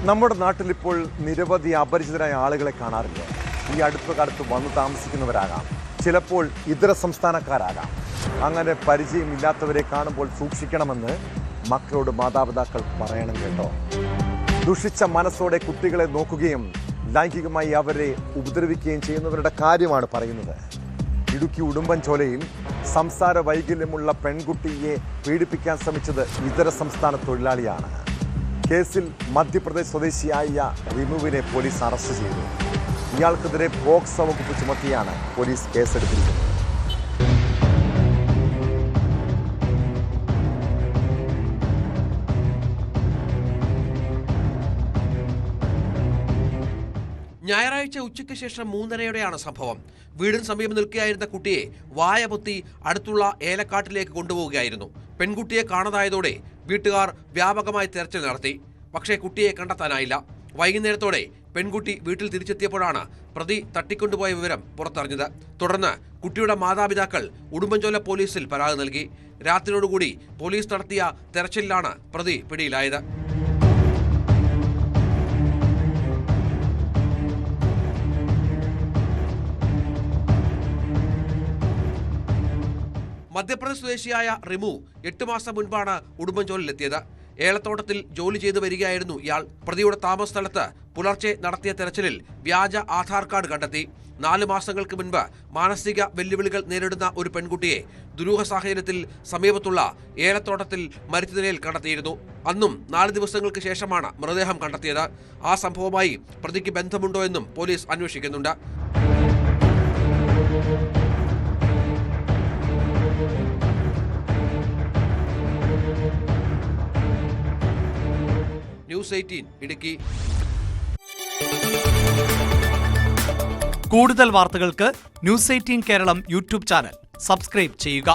നമ്മുടെ നാട്ടിൽ ഇപ്പോൾ നിരവധി അപരിചിതരായ ആളുകളെ കാണാറില്ല. ഈ അടുത്ത കാലത്ത് വന്നു താമസിക്കുന്നവരാകാം, ചിലപ്പോൾ ഇതര സംസ്ഥാനക്കാരാകാം. അങ്ങനെ പരിചയമില്ലാത്തവരെ കാണുമ്പോൾ സൂക്ഷിക്കണമെന്ന് മക്കളോട് മാതാപിതാക്കൾ പറയണം കേട്ടോ. ദുഷിച്ച മനസ്സോടെ കുട്ടികളെ നോക്കുകയും ലൈംഗികമായി അവരെ ഉപദ്രവിക്കുകയും ചെയ്യുന്നവരുടെ കാര്യമാണ് പറയുന്നത്. ഇടുക്കി ഉടുമ്പൻചോലയിൽ സംസാര വൈകല്യമുള്ള പെൺകുട്ടിയെ പീഡിപ്പിക്കാൻ ശ്രമിച്ചത് ഇതര സംസ്ഥാന തൊഴിലാളിയാണ്. കേസിൽ മധ്യപ്രദേശ് സ്വദേശിയായ റിമുവിനെ പോലീസ് അറസ്റ്റ് ചെയ്തു. ഇയാൾക്കെതിരെ പോക്സോ വകുപ്പ് ചുമത്തിയാണ് പോലീസ് കേസെടുത്തിരിക്കുന്നത്. ഞായറാഴ്ച ഉച്ചയ്ക്ക് ശേഷം 3:30യോടെയാണ് സംഭവം. വീടിന് സമീപം നിൽക്കുകയായിരുന്ന കുട്ടിയെ വായ പൊത്തി അടുത്തുള്ള ഏലക്കാട്ടിലേക്ക് കൊണ്ടുപോവുകയായിരുന്നു. പെൺകുട്ടിയെ കാണാതായതോടെ വീട്ടുകാർ വ്യാപകമായി തെരച്ചിൽ നടത്തി. പക്ഷേ കുട്ടിയെ കണ്ടെത്താനായില്ല. വൈകുന്നേരത്തോടെ പെൺകുട്ടി വീട്ടിൽ തിരിച്ചെത്തിയപ്പോഴാണ് പ്രതി തട്ടിക്കൊണ്ടുപോയ വിവരം പുറത്തറിഞ്ഞത്. തുടർന്ന് കുട്ടിയുടെ മാതാപിതാക്കൾ ഉടുമ്പൻചോല പോലീസിൽ പരാതി നൽകി. രാത്രിയോടുകൂടി പോലീസ് നടത്തിയ തെരച്ചിലിലാണ് പ്രതി പിടിയിലായത്. മധ്യപ്രദേശ് സ്വദേശിയായ റിമു 8 മാസം മുൻപാണ് ഉടുമ്പൻചോലയിലെത്തിയത്. ഏലത്തോട്ടത്തിൽ ജോലി ചെയ്തു വരികയായിരുന്നു ഇയാൾ. പ്രതിയുടെ താമസ സ്ഥലത്ത് പുലർച്ചെ നടത്തിയ തെരച്ചിലിൽ വ്യാജ ആധാർ കാർഡ് കണ്ടെത്തി. 4 മാസങ്ങൾക്ക് മുൻപ് മാനസിക വെല്ലുവിളികൾ നേരിടുന്ന ഒരു പെൺകുട്ടിയെ ദുരൂഹ സാഹചര്യത്തിൽ സമീപത്തുള്ള ഏലത്തോട്ടത്തിൽ മരിച്ച നിലയിൽ കണ്ടെത്തിയിരുന്നു. അന്നും 4 ദിവസങ്ങൾക്ക് ശേഷമാണ് മൃതദേഹം കണ്ടെത്തിയത്. ആ സംഭവവുമായി പ്രതിക്ക് ബന്ധമുണ്ടോ എന്നും പോലീസ് അന്വേഷിക്കുന്നുണ്ട്. ന്യൂസ് 18 ഇടുക്കി. കൂടുതൽ വാർത്തകൾക്ക് news 18 Keralam YouTube channel subscribe ചെയ്യുക.